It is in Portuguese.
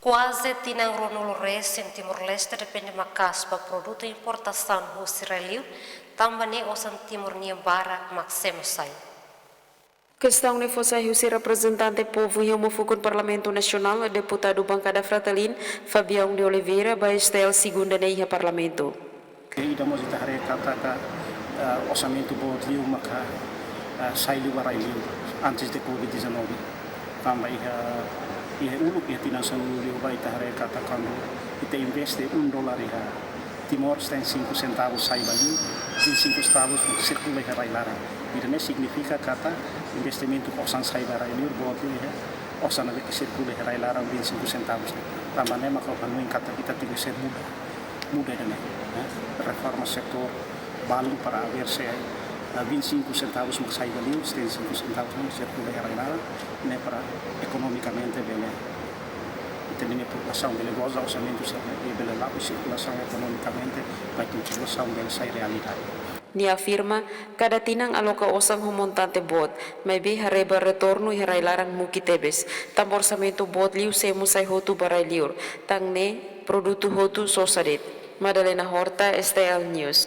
Quase tinang ronul res em Timor-Leste depende macas para produto importação do Israel, também osan Timor Niambara maximo sai. Questão ne fosse o representante povo e homofocon Parlamento Nacional, deputado bancada Fratelin, Fabião de Oliveira, vai estar segunda neia Parlamento. Ida mo kita hari kata orçamento bodliu maka saiu baraiu antes de Covid-19. Também ia uluk ia tinasan liu vai kita hari kata quando kita investe $1 ia Timor tem 5 centavos sai baliu, 5 centavos circula ia railara. Isso significa kata investimento orçan sai baraiu bodliu ia orçan ada que circula ia railara 25 centavos. Também maka panuin kata kita tiga ser muda dan reforma sektor balu para haver-se 25 centavos mais sai valeu, 5 centavos mais circula a né para economicamente bem também a população bem goza orçamento e bem lá a circulação economicamente vai continuação bem sai realidade. Ni afirma cada tinang aloka osang humontante bot, may be hareba retorno i harailarang mukitebes, tam orçamento bot liu se musay hotu baray liur, tang ne produto hotu sosarit. Madalena Horta, STL News.